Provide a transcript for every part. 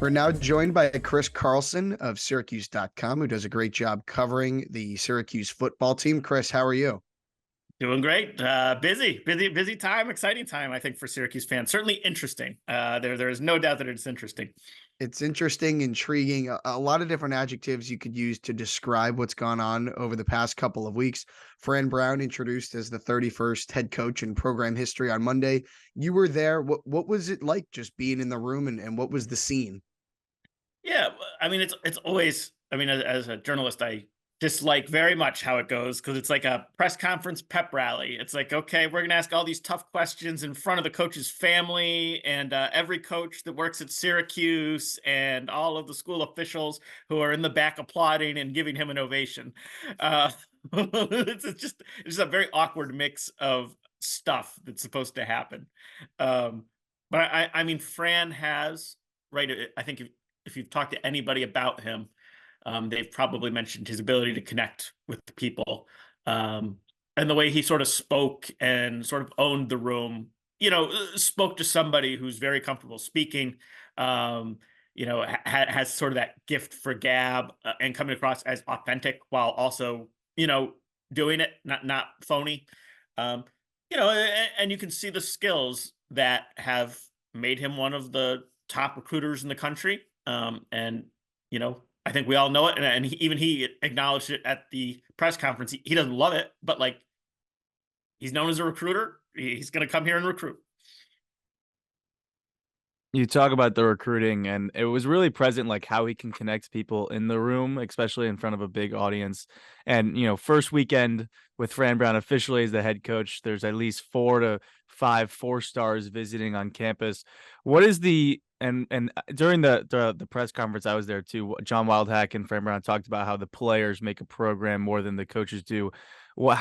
We're now joined by Chris Carlson of Syracuse.com, who does a great job covering the Syracuse football team. Chris, how are you? Doing great. Busy time, exciting time, I think, for Syracuse fans. Certainly interesting. There is no doubt that it's interesting. It's interesting, intriguing, a lot of different adjectives you could use to describe what's gone on over the past couple of weeks. Fran Brown introduced as the 31st head coach in program history on Monday. You were there. What was it like just being in the room, and what was the scene? Yeah, I mean, it's always. I mean, as a journalist, I dislike very much how it goes because it's like a press conference pep rally. It's like, okay, we're gonna ask all these tough questions in front of the coach's family and every coach that works at Syracuse and all of the school officials who are in the back applauding and giving him an ovation. Uh, it's just a very awkward mix of stuff that's supposed to happen. Um, but I mean, Fran has right. I think if you've talked to anybody about him, they've probably mentioned his ability to connect with the people, and the way he sort of spoke and sort of owned the room. Spoke to somebody who's very comfortable speaking. Has sort of that gift for gab and coming across as authentic while also doing it not phony. Um, and you can see the skills that have made him one of the top recruiters in the country. And I think we all know it, and even he acknowledged it at the press conference. He doesn't love it, but like he's known as a recruiter. He's going to come here and recruit. You talk about the recruiting, and it was really present, like how he can connect people in the room, especially in front of a big audience. And, first weekend with Fran Brown officially as the head coach, there's at least 4 to 5 4 stars visiting on campus. What is and during the press conference, I was there too. John Wildhack and Fran Brown talked about how the players make a program more than the coaches do. Well,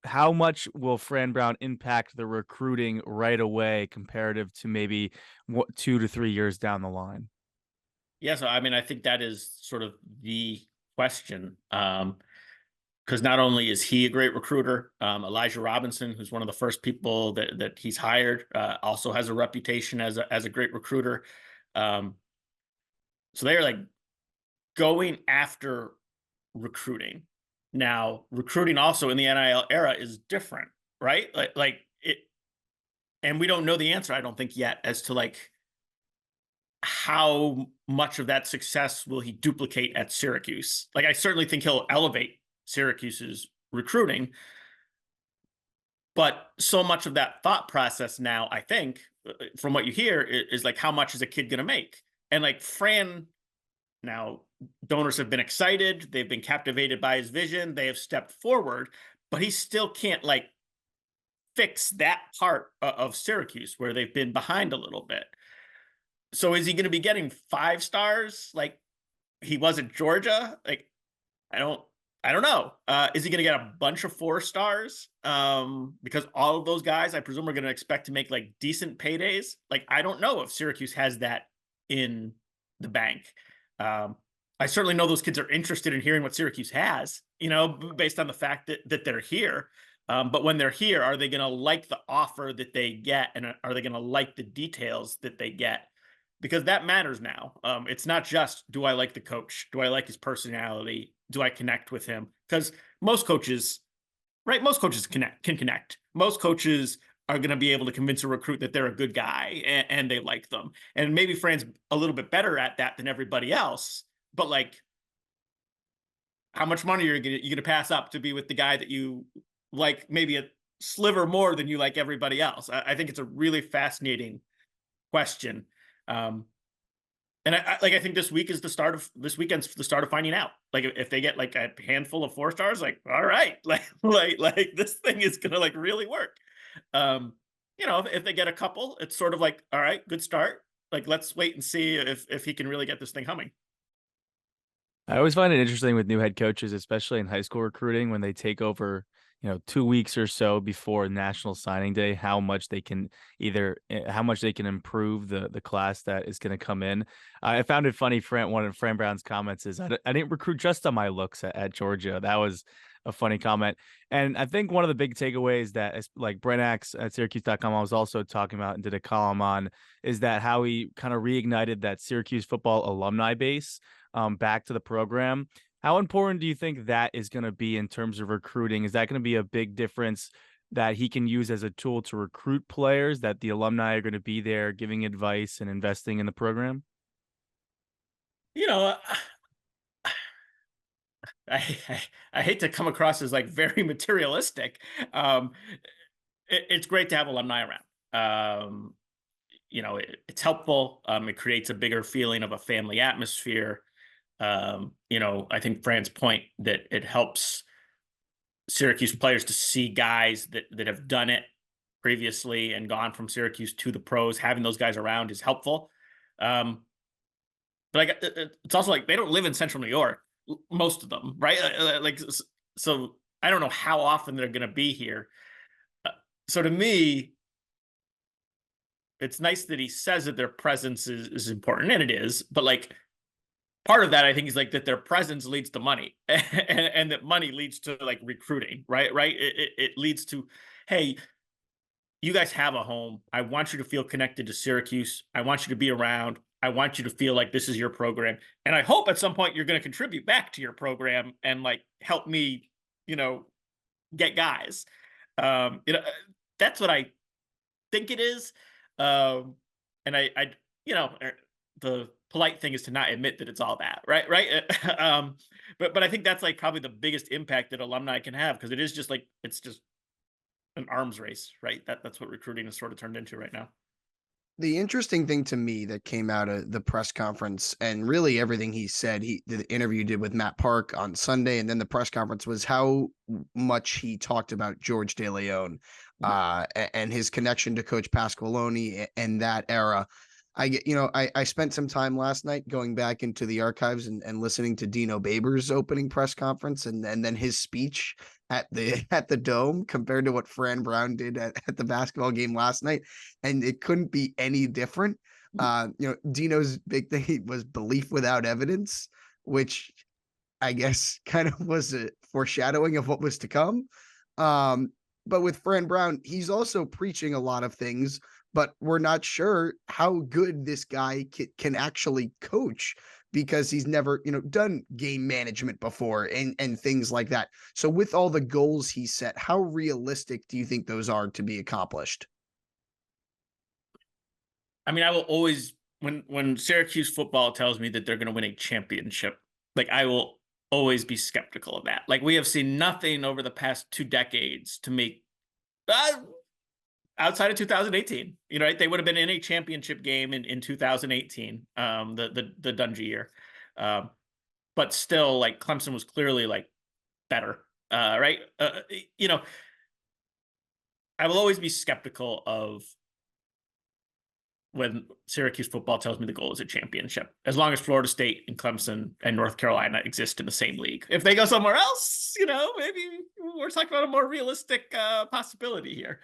how much will Fran Brown impact the recruiting right away comparative to maybe 2 to 3 years down the line? Yeah, so I mean, I think that is sort of the question. Because not only is he a great recruiter, Elijah Robinson, who's one of the first people that he's hired, also has a reputation as a great recruiter. Um, so they are like going after recruiting. Now, recruiting also in the NIL era is different, right? Like it, and we don't know the answer, I don't think yet, as to like how much of that success will he duplicate at Syracuse. Like I certainly think he'll elevate Syracuse's recruiting, but so much of that thought process now, I think, from what you hear, is like how much is a kid going to make? And like Fran, now donors have been excited, they've been captivated by his vision, they have stepped forward, but he still can't like fix that part of Syracuse where they've been behind a little bit. So is he going to be getting 5 stars like he was at Georgia? Like I don't know. Is he going to get a bunch of 4 stars? Because all of those guys, I presume, are going to expect to make like decent paydays. Like I don't know if Syracuse has that in the bank. I certainly know those kids are interested in hearing what Syracuse has, based on the fact that they're here. But when they're here, are they going to like the offer that they get, and are they going to like the details that they get? Because that matters now. It's not just, do I like the coach? Do I like his personality? Do I connect with him? Because most coaches, right? Most coaches can connect. Most coaches are going to be able to convince a recruit that they're a good guy and they like them. And maybe Fran's a little bit better at that than everybody else. But like, how much money are you going to pass up to be with the guy that you like maybe a sliver more than you like everybody else? I think it's a really fascinating question. And I think this weekend's the start of finding out. Like if they get like a handful of 4 stars, like all right, like this thing is gonna like really work. If they get a couple, it's sort of like all right, good start. Like let's wait and see if he can really get this thing humming. I always find it interesting with new head coaches, especially in high school recruiting, when they take over, 2 weeks or so before National Signing Day, how much they can improve the class that is going to come in. I found it funny. One of Fran Brown's comments is, I didn't recruit just on my looks at Georgia. That was a funny comment. And I think one of the big takeaways that like Brent Axe at Syracuse.com I was also talking about and did a column on is that how he kind of reignited that Syracuse football alumni base back to the program. How important do you think that is going to be in terms of recruiting? Is that going to be a big difference that he can use as a tool to recruit players, that the alumni are going to be there giving advice and investing in the program? You know, I hate to come across as like very materialistic. Um, it's great to have alumni around. You know, it's helpful. It creates a bigger feeling of a family atmosphere. You know, I think Fran's point that it helps Syracuse players to see guys that have done it previously and gone from Syracuse to the pros. Having those guys around is helpful. Um, but like, it's also like they don't live in Central New York, most of them, right? Like, so I don't know how often they're going to be here. So to me, it's nice that he says that their presence is important, and it is. But like, part of that, I think, is like that their presence leads to money, and that money leads to like recruiting, right? Right? It leads to, hey, you guys have a home. I want you to feel connected to Syracuse. I want you to be around. I want you to feel like this is your program. And I hope at some point you're going to contribute back to your program and like help me, you know, get guys. You know, that's what I think it is. And you know, the polite thing is to not admit that it's all that, right? Right. But I think that's like probably the biggest impact that alumni can have, because it is just like, it's just an arms race, right? That's what recruiting is sort of turned into right now. The interesting thing to me that came out of the press conference and really everything he said, the interview he did with Matt Park on Sunday, and then the press conference, was how much he talked about George DeLeon and his connection to Coach Pasqualoni and that era. I spent some time last night going back into the archives and listening to Dino Babers' opening press conference and then his speech at the Dome compared to what Fran Brown did at the basketball game last night. And it couldn't be any different. Dino's big thing was belief without evidence, which I guess kind of was a foreshadowing of what was to come. But with Fran Brown, he's also preaching a lot of things, but we're not sure how good this guy can actually coach, because he's never, done game management before and things like that. So with all the goals he set, how realistic do you think those are to be accomplished? I mean, I will always, when Syracuse football tells me that they're going to win a championship, like I will always be skeptical of that. Like, we have seen nothing over the past 2 decades to make outside of 2018, right? They would have been in a championship game in 2018, the Dungy year. But still, like, Clemson was clearly like better, right? I will always be skeptical of when Syracuse football tells me the goal is a championship, as long as Florida State and Clemson and North Carolina exist in the same league. If they go somewhere else, maybe we're talking about a more realistic possibility here.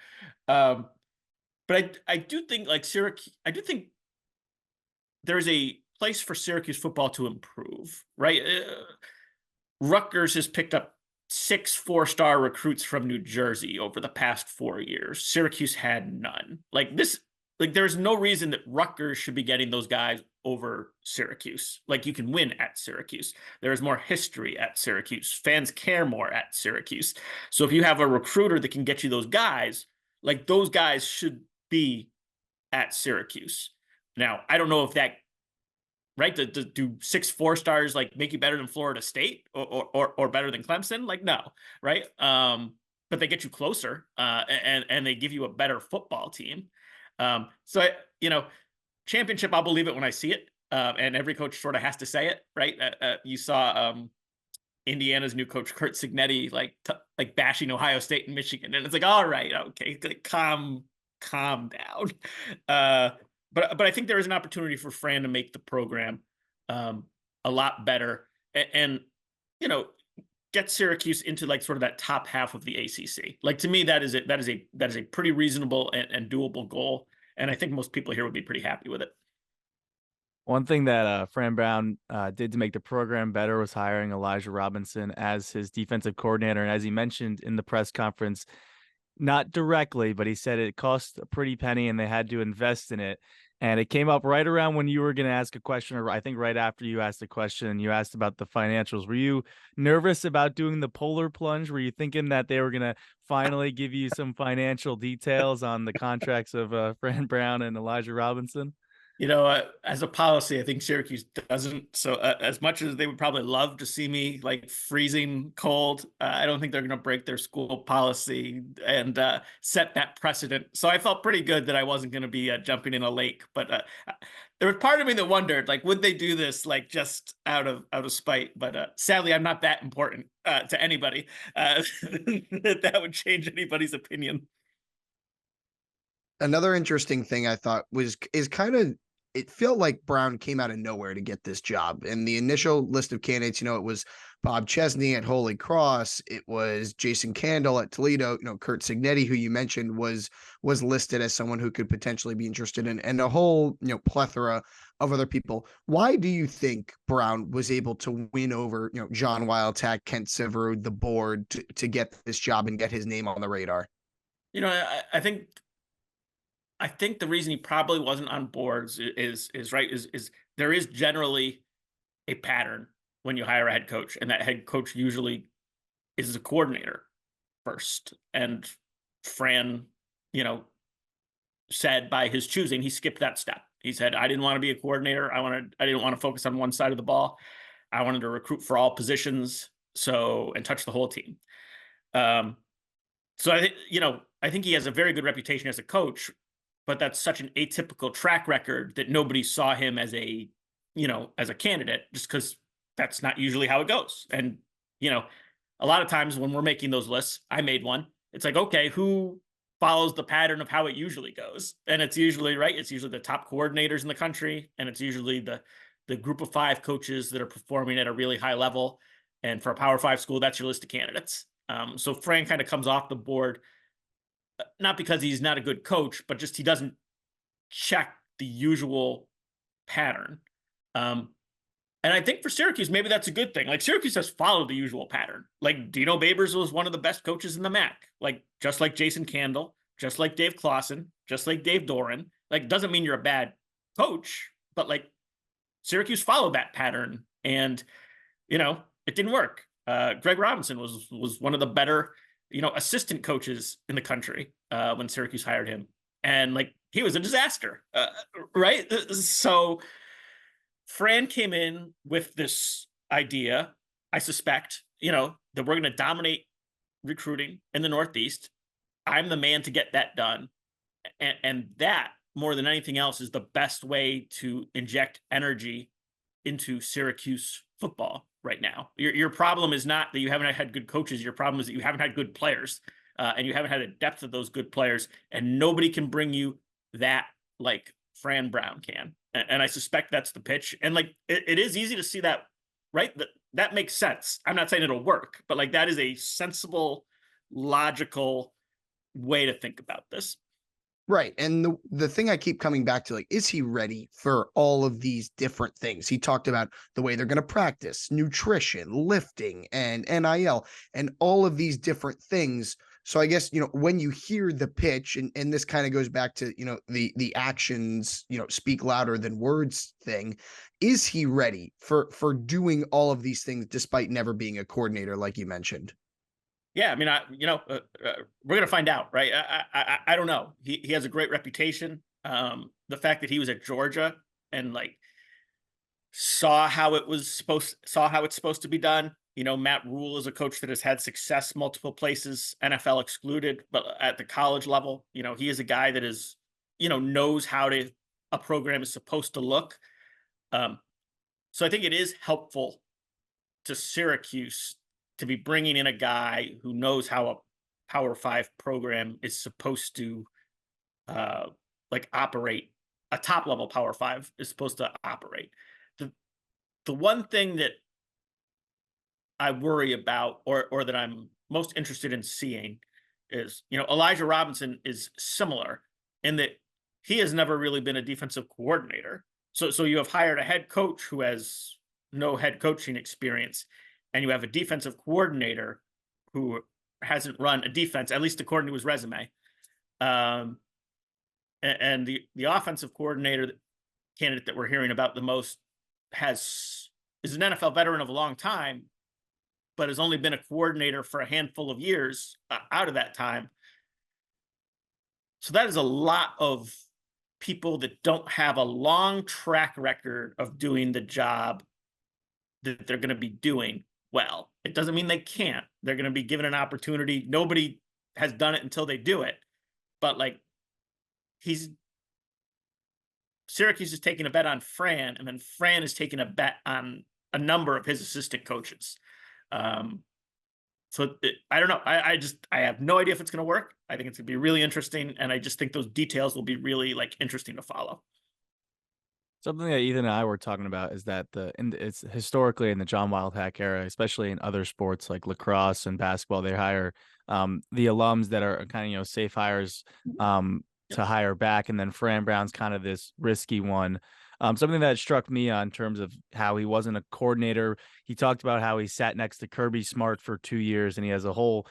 But I do think, like, Syracuse, I do think there's a place for Syracuse football to improve, right? Rutgers has picked up 6 4-star recruits from New Jersey over the past 4 years. Syracuse had none. Like, there's no reason that Rutgers should be getting those guys over Syracuse. Like, you can win at Syracuse. There is more history at Syracuse. Fans care more at Syracuse. So if you have a recruiter that can get you those guys, like, those guys should be at Syracuse. Now, I don't know if that, right, do 6 4-stars like make you better than Florida State or better than Clemson? Like, no, right? But they get you closer, and they give you a better football team. So championship, I'll believe it when I see it. And every coach sort of has to say it, right? You saw Indiana's new coach, Kurt Cignetti, like bashing Ohio State and Michigan. And it's like, all right, okay, calm down. But I think there is an opportunity for Fran to make the program a lot better and get Syracuse into like sort of that top half of the ACC. Like, to me, that is a pretty reasonable and doable goal. And I think most people here would be pretty happy with it. One thing that Fran Brown did to make the program better was hiring Elijah Robinson as his defensive coordinator. And as he mentioned in the press conference, not directly, but he said it cost a pretty penny and they had to invest in it. And it came up right around when you were going to ask a question, or I think right after you asked a question and you asked about the financials. Were you nervous about doing the polar plunge? Were you thinking that they were going to finally give you some financial details on the contracts of Fran Brown and Elijah Robinson? As a policy, I think Syracuse doesn't. So as much as they would probably love to see me like freezing cold, I don't think they're going to break their school policy and set that precedent. So I felt pretty good that I wasn't going to be jumping in a lake. But there was part of me that wondered, like, would they do this like just out of spite? But sadly, I'm not that important to anybody that would change anybody's opinion. Another interesting thing I thought is kind of, it felt like Brown came out of nowhere to get this job. In the initial list of candidates, it was Bob Chesney at Holy Cross, it was Jason Candle at Toledo, Kurt Signetti, who you mentioned was listed as someone who could potentially be interested in, and a whole plethora of other people. Why do you think Brown was able to win over John Wildtack, Kent Siverud, the board to get this job and get his name on the radar? I think the reason he probably wasn't on boards is there is generally a pattern when you hire a head coach, and that head coach usually is a coordinator first. And Fran, said by his choosing, he skipped that step. He said, I didn't want to be a coordinator. I didn't want to focus on one side of the ball. I wanted to recruit for all positions, and touch the whole team. So I think he has a very good reputation as a coach, but that's such an atypical track record that nobody saw him as a candidate, just because that's not usually how it goes. And, a lot of times when we're making those lists, I made one. It's like, okay, who follows the pattern of how it usually goes? And it's usually it's usually the top coordinators in the country. And it's usually the group of 5 coaches that are performing at a really high level. And for a Power 5 school, that's your list of candidates. So Fran kind of comes off the board, not because he's not a good coach, but just he doesn't check the usual pattern. And I think for Syracuse, maybe that's a good thing. Like, Syracuse has followed the usual pattern. Like, Dino Babers was one of the best coaches in the MAC. Like, just like Jason Candle, just like Dave Clawson, just like Dave Doran. Like, doesn't mean you're a bad coach, but like, Syracuse followed that pattern, and it didn't work. Greg Robinson was one of the better assistant coaches in the country when Syracuse hired him, and like, he was a disaster, right? So Fran came in with this idea, I suspect, that we're going to dominate recruiting in the Northeast. I'm the man to get that done, and that, more than anything else, is the best way to inject energy into Syracuse football right now. Your problem is not that you haven't had good coaches. Your problem is that you haven't had good players, and you haven't had a depth of those good players, and nobody can bring you that like Fran Brown can. And I suspect that's the pitch. And like, it is easy to see that, right? That makes sense. I'm not saying it'll work, but like, that is a sensible, logical way to think about this. Right. And the thing I keep coming back to, like, is he ready for all of these different things? He talked about the way they're going to practice, nutrition, lifting, and NIL, and all of these different things. So I guess, when you hear the pitch, and this kind of goes back to, the actions, speak louder than words thing. Is he ready for doing all of these things despite never being a coordinator, like you mentioned? Yeah, I mean, we're gonna find out, right? I don't know. He has a great reputation. The fact that he was at Georgia and like saw how it's supposed to be done. Matt Rule is a coach that has had success multiple places, NFL excluded, but at the college level, he is a guy that is, knows how a program is supposed to look. So I think it is helpful to Syracuse to be bringing in a guy who knows how a Power 5 program is supposed to operate. A top level Power 5 is supposed to operate. The one thing that I worry about, or that I'm most interested in seeing, is Elijah Robinson is similar in that he has never really been a defensive coordinator. So you have hired a head coach who has no head coaching experience, and you have a defensive coordinator who hasn't run a defense, at least according to his resume. Um, and the offensive coordinator candidate that we're hearing about the most is an NFL veteran of a long time, but has only been a coordinator for a handful of years out of that time. So that is a lot of people that don't have a long track record of doing the job that they're going to be doing well. It doesn't mean they can't. They're going to be given an opportunity. Nobody has done it until they do it. But like, Syracuse is taking a bet on Fran, and then Fran is taking a bet on a number of his assistant coaches. I don't know. I have no idea if it's going to work. I think it's going to be really interesting, and I just think those details will be really like interesting to follow. Something that Ethan and I were talking about is that it's historically in the John Wildhack era, especially in other sports like lacrosse and basketball, they hire the alums that are kind of safe hires to hire back, and then Fran Brown's kind of this risky one. Something that struck me in terms of how he wasn't a coordinator. He talked about how he sat next to Kirby Smart for 2 years, and he has a whole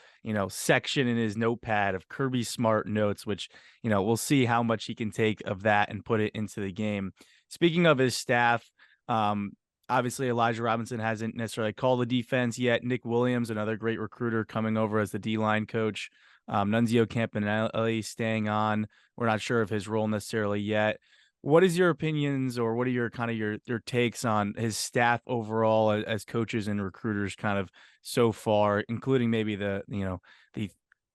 section in his notepad of Kirby Smart notes, which we'll see how much he can take of that and put it into the game. Speaking of his staff, obviously Elijah Robinson hasn't necessarily called the defense yet. Nick Williams, another great recruiter, coming over as the D-line coach. Nunzio Campanelli staying on. We're not sure of his role necessarily yet. What is your opinions, or what are your kind of your takes on his staff overall as coaches and recruiters kind of so far, including maybe the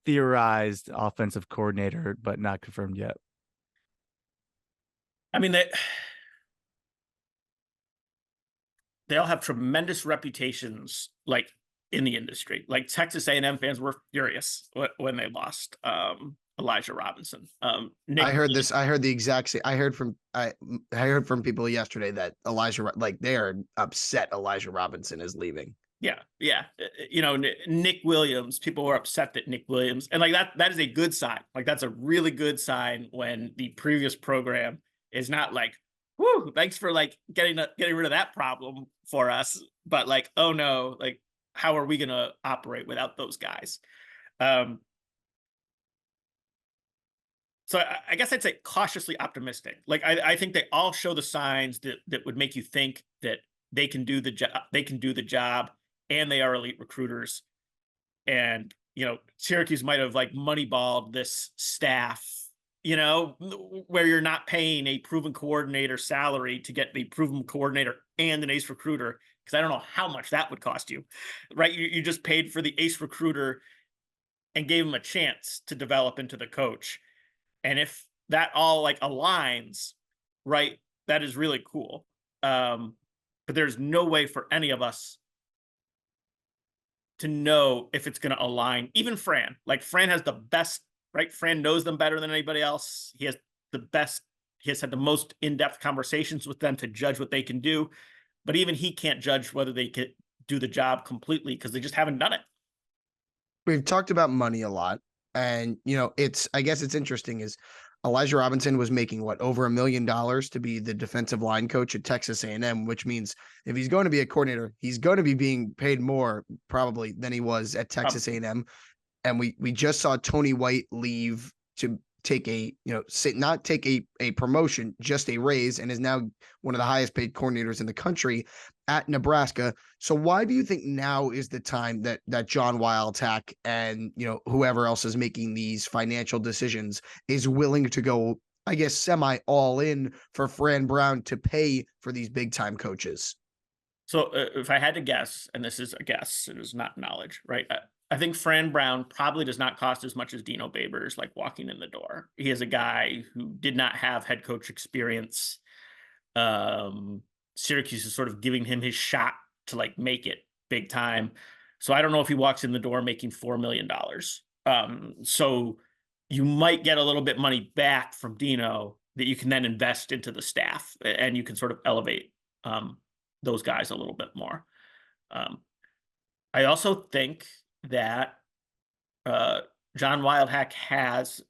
theorized offensive coordinator, but not confirmed yet? I mean, they all have tremendous reputations, like in the industry. Like Texas A&M fans were furious when they lost Elijah Robinson. I heard this. I heard the exact same. I heard from people yesterday that they are upset Elijah Robinson is leaving. Yeah. Nick Williams. People were upset that Nick Williams, and like that is a good sign. Like that's a really good sign when the previous program is not like, whoo, thanks for like getting rid of that problem for us. But like, oh no, like how are we going to operate without those guys? So I guess I'd say cautiously optimistic. Like I think they all show the signs that would make you think that they can do the job. They can do the job, and they are elite recruiters. And Syracuse might have like moneyballed this staff, where you're not paying a proven coordinator salary to get the proven coordinator and an ace recruiter, because I don't know how much that would cost you, right? You just paid for the ace recruiter and gave him a chance to develop into the coach. And if that all like aligns, right, that is really cool. But there's no way for any of us to know if it's going to align. Even Fran, like Fran has the best, right? Fran knows them better than anybody else. He has the best. He has had the most in-depth conversations with them to judge what they can do. But even he can't judge whether they could do the job completely because they just haven't done it. We've talked about money a lot. And, I guess it's interesting is Elijah Robinson was making over $1 million to be the defensive line coach at Texas A&M, which means if he's going to be a coordinator, he's going to be being paid more probably than he was at Texas A&M. And we just saw Tony White leave to take not take a promotion, just a raise, and is now one of the highest paid coordinators in the country at Nebraska. So why do you think now is the time that John Wildhack and whoever else is making these financial decisions is willing to go, I guess, semi all in for Fran Brown to pay for these big time coaches? So if I had to guess, and this is a guess, it is not knowledge, right? I think Fran Brown probably does not cost as much as Dino Babers, like walking in the door. He is a guy who did not have head coach experience. Syracuse is sort of giving him his shot to like make it big time. So I don't know if he walks in the door making $4 million. So you might get a little bit money back from Dino that you can then invest into the staff, and you can sort of elevate those guys a little bit more. I also think that John Wildhack has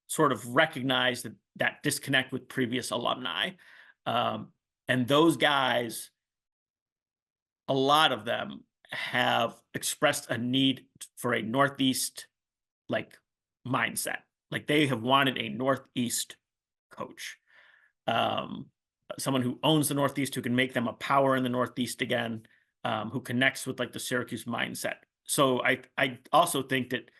sort of recognized that disconnect with previous alumni. And those guys, a lot of them have expressed a need for a Northeast like mindset. Like they have wanted a Northeast coach, someone who owns the Northeast, who can make them a power in the Northeast again, who connects with like the Syracuse mindset. So I also think that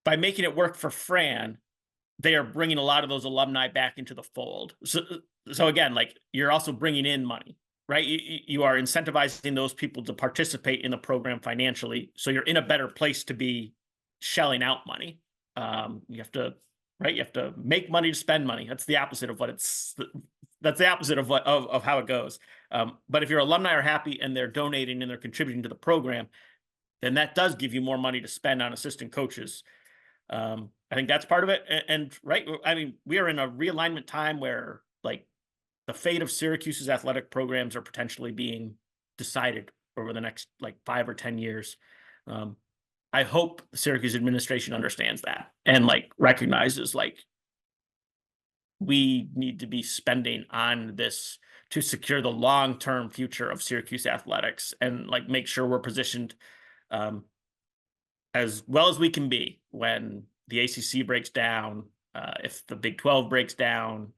by making it work for Fran, they are bringing a lot of those alumni back into the fold. So again, like you're also bringing in money, right? You are incentivizing those people to participate in the program financially. So you're in a better place to be shelling out money. You have to, right? You have to make money to spend money. That's the opposite of what that's the opposite of what, of how it goes. But if your alumni are happy and they're donating and they're contributing to the program, then that does give you more money to spend on assistant coaches. I think that's part of it. And right, I mean, we are in a realignment time where like the fate of Syracuse's athletic programs are potentially being decided over the next like 5 or 10 years. I hope the Syracuse administration understands that and like recognizes like we need to be spending on this to secure the long-term future of Syracuse athletics and like make sure we're positioned as well as we can be when the ACC breaks down, if the Big 12 breaks down,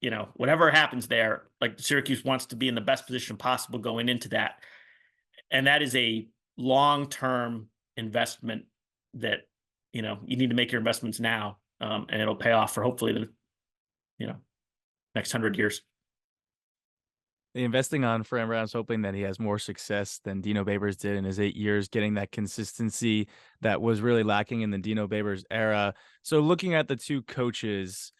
you know, whatever happens there, like Syracuse wants to be in the best position possible going into that. And that is a long-term investment that, you know, you need to make your investments now, and it'll pay off for hopefully the, you know, next 100 years. The investing on Fran Brown is hoping that he has more success than Dino Babers did in his 8 years, getting that consistency that was really lacking in the Dino Babers era. So looking at the two coaches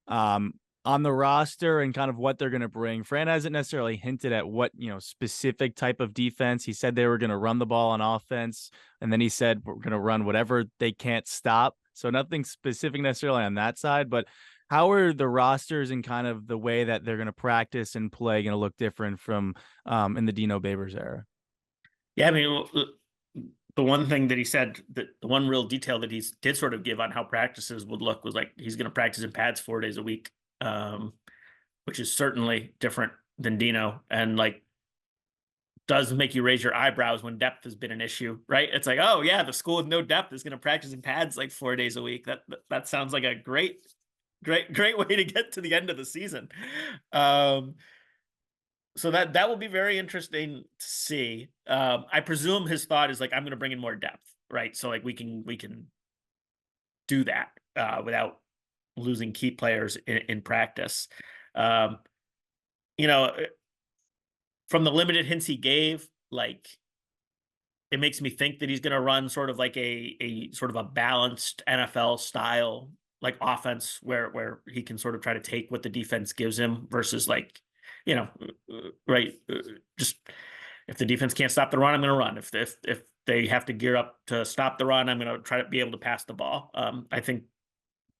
on the roster and kind of what they're going to bring, Fran hasn't necessarily hinted at what, you know, specific type of defense. He said they were going to run the ball on offense, and then he said we're going to run whatever they can't stop. So nothing specific necessarily on that side, but how are the rosters and kind of the way that they're going to practice and play going to look different from in the Dino Babers era? Yeah, I mean, the one thing that he said, that the one real detail that he did sort of give on how practices would look was like he's going to practice in pads 4 days a week, which is certainly different than Dino, and like does make you raise your eyebrows when depth has been an issue, right? It's like, oh yeah, the school with no depth is going to practice in pads like 4 days a week. That sounds like a great way to get to the end of the season. So that will be very interesting to see. I presume his thought is like, I'm going to bring in more depth, right? So like we can do that without losing key players in practice. You know, from the limited hints he gave, like it makes me think that he's going to run sort of like a sort of a balanced NFL style like offense where he can sort of try to take what the defense gives him versus like, you know, right. Just if the defense can't stop the run, I'm going to run. If they have to gear up to stop the run, I'm going to try to be able to pass the ball. I think,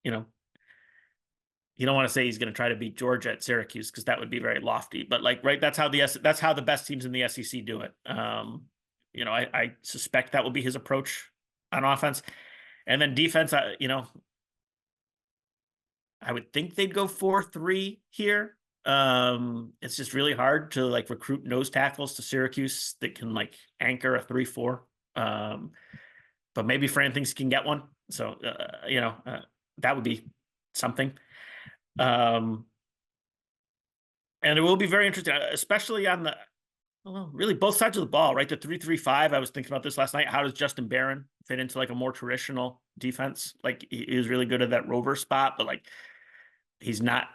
you know, you don't want to say he's going to try to beat Georgia at Syracuse because that would be very lofty, but like, right. That's how the best teams in the SEC do it. You know, I suspect that will be his approach on offense, and then defense, you know, I would think they'd go 4-3 here. It's just really hard to like recruit nose tackles to Syracuse that can like anchor a 3-4. But maybe Fran thinks he can get one. So, you know, that would be something. And it will be very interesting, especially on the, well, really both sides of the ball, right? The 3-3-5. I was thinking about this last night. How does Justin Barron fit into like a more traditional defense? Like he was really good at that rover spot, but like he's not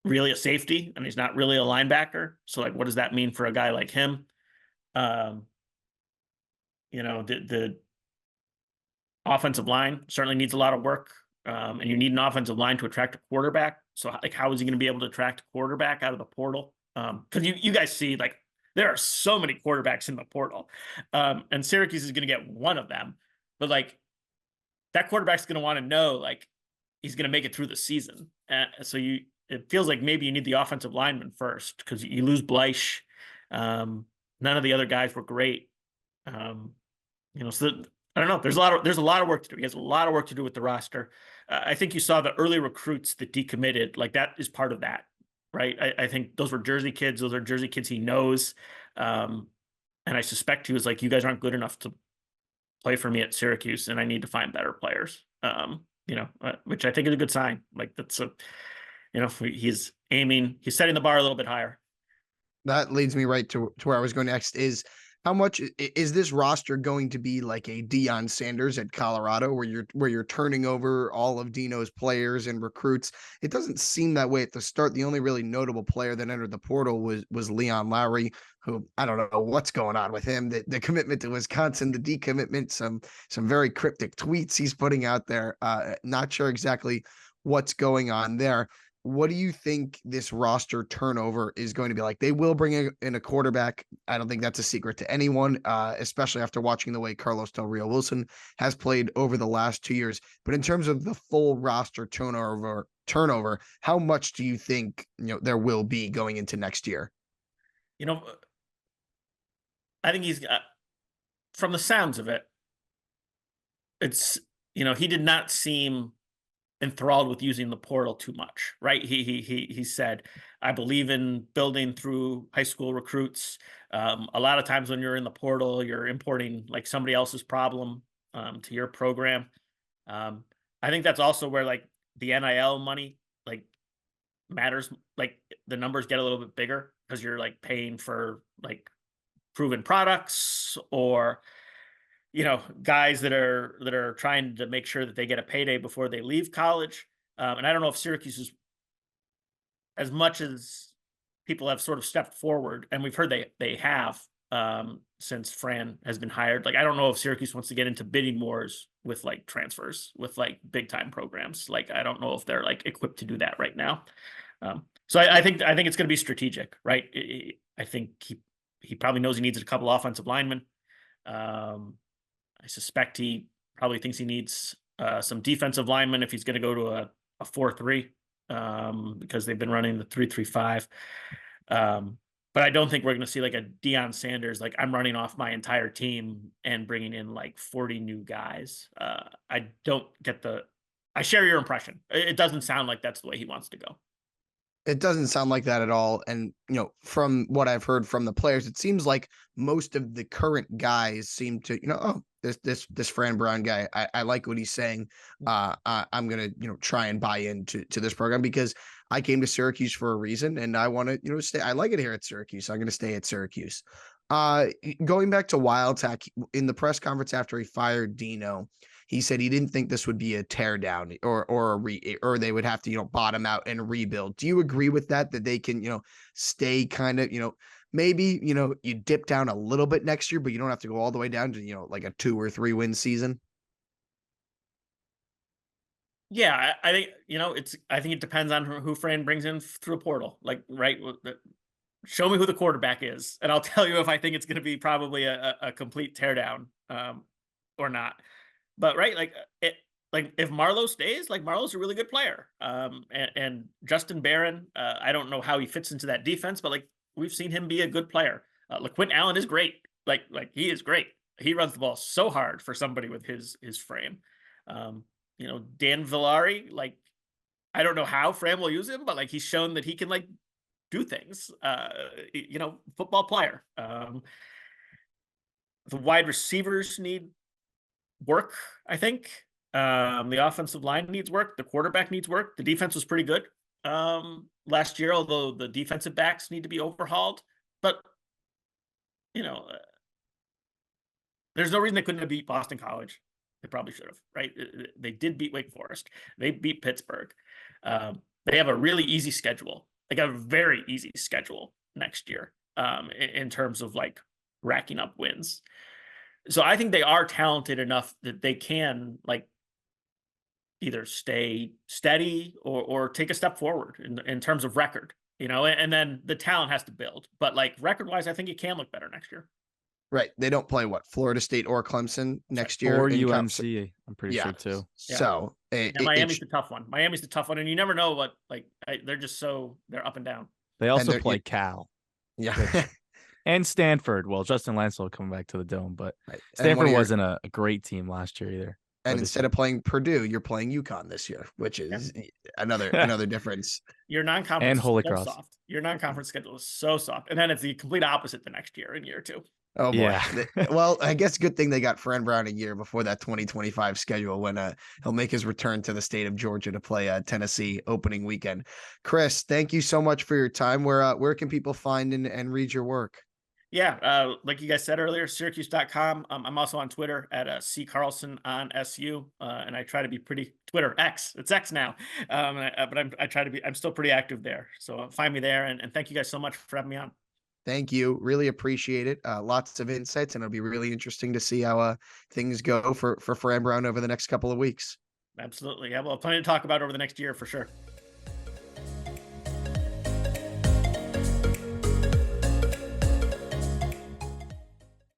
really a safety and he's not really a linebacker. So like, what does that mean for a guy like him? You know, the offensive line certainly needs a lot of work. And you need an offensive line to attract a quarterback. So like, how is he going to be able to attract a quarterback out of the portal? Because you guys see, like, there are so many quarterbacks in the portal, and Syracuse is going to get one of them. But like, that quarterback's going to want to know, like, he's going to make it through the season. So it feels like maybe you need the offensive lineman first because you lose Bleich. None of the other guys were great. You know, so I don't know. There's a lot of work to do. He has a lot of work to do with the roster. I think you saw the early recruits that decommitted. Like that is part of that, right? I think those were Jersey kids. Those are Jersey kids he knows. And I suspect he was like, you guys aren't good enough to play for me at Syracuse, and I need to find better players. Which I think is a good sign. Like that's he's setting the bar a little bit higher. That leads me right to where I was going next. Is how much is this roster going to be like a Deion Sanders at Colorado, where you're turning over all of Dino's players and recruits? It doesn't seem that way at the start. The only really notable player that entered the portal was Leon Lowry, who I don't know what's going on with him. The commitment to Wisconsin, the decommitment, some very cryptic tweets he's putting out there. Not sure exactly what's going on there. What do you think this roster turnover is going to be like? They will bring in a quarterback. I don't think that's a secret to anyone, especially after watching the way Carlos Del Rio Wilson has played over the last 2 years. But in terms of the full roster turnover, how much do you think there will be going into next year? I think he's from the sounds of it, it's he did not seem enthralled with using the portal too much, right? He said, I believe in building through high school recruits. A lot of times when you're in the portal, you're importing like somebody else's problem to your program. I think that's also where like the NIL money like matters. Like the numbers get a little bit bigger because you're like paying for like proven products or guys that are trying to make sure that they get a payday before they leave college. And I don't know if Syracuse is, as much as people have sort of stepped forward, and we've heard they have since Fran has been hired. Like I don't know if Syracuse wants to get into bidding wars with like transfers with like big time programs. Like I don't know if they're like equipped to do that right now. So I think it's going to be strategic, right? I think he probably knows he needs a couple offensive linemen. I suspect he probably thinks he needs some defensive linemen if he's going to go to a 4-3 because they've been running the 3-3-5. But I don't think we're going to see like a Deion Sanders, like I'm running off my entire team and bringing in like 40 new guys. I don't get I share your impression. It doesn't sound like that's the way he wants to go. It doesn't sound like that at all. And, from what I've heard from the players, it seems like most of the current guys seem to, this Fran Brown guy, I like what he's saying. I'm going to, try and buy into this program because I came to Syracuse for a reason and I want to, stay. I like it here at Syracuse. So I'm going to stay at Syracuse. Going back to Wildtack in the press conference after he fired Dino, he said he didn't think this would be a tear down or they would have to, bottom out and rebuild. Do you agree with that they can, stay kind of, maybe, you dip down a little bit next year, but you don't have to go all the way down to, like a 2 or 3 win season? Yeah, I think, I think it depends on who Fran brings in through a portal. Like, right. Show me who the quarterback is, and I'll tell you if I think it's going to be probably a complete teardown or not. But right, like if Marlowe stays, like Marlowe's a really good player. And Justin Barron, I don't know how he fits into that defense, but like we've seen him be a good player. LaQuint Allen is great. Like he is great. He runs the ball so hard for somebody with his frame. Dan Villari, like I don't know how Fran will use him, but like he's shown that he can like do things. Football player. The wide receivers need work, I think. The offensive line needs work. The quarterback needs work. The defense was pretty good last year, although the defensive backs need to be overhauled. But, there's no reason they couldn't have beat Boston College. They probably should have, right? They did beat Wake Forest. They beat Pittsburgh. They have a really easy schedule. They got a very easy schedule next year in terms of like racking up wins. So I think they are talented enough that they can like either stay steady or take a step forward in terms of record, and then the talent has to build. But like record wise, I think it can look better next year. Right. They don't play Florida State or Clemson next year. Or UNC, I'm pretty sure too. So Miami's the tough one. Miami's the tough one. And you never know what, they're just they're up and down. They also play Cal. Yeah. And Stanford. Well, Justin Lansell coming back to the Dome, but Right. Stanford wasn't a great team last year either. And Or this instead year. of playing Purdue, you're playing UConn this year, which is another difference. Your non-conference And is Holy so Cross. soft. Your non-conference schedule is so soft. And then it's the complete opposite the next year in year 2. Oh boy. Yeah. Well, I guess good thing they got Fran Brown a year before that 2025 schedule when he'll make his return to the state of Georgia to play Tennessee opening weekend. Chris, thank you so much for your time. Where can people find and read your work? Yeah, like you guys said earlier, Syracuse.com. I'm also on Twitter at C Carlson on SU, and I try to be pretty Twitter X. It's X now, but I try to be. I'm still pretty active there. So find me there, and thank you guys so much for having me on. Thank you. Really appreciate it. Lots of insights, and it'll be really interesting to see how things go for Fran Brown over the next couple of weeks. Absolutely, yeah. Well, plenty to talk about over the next year for sure.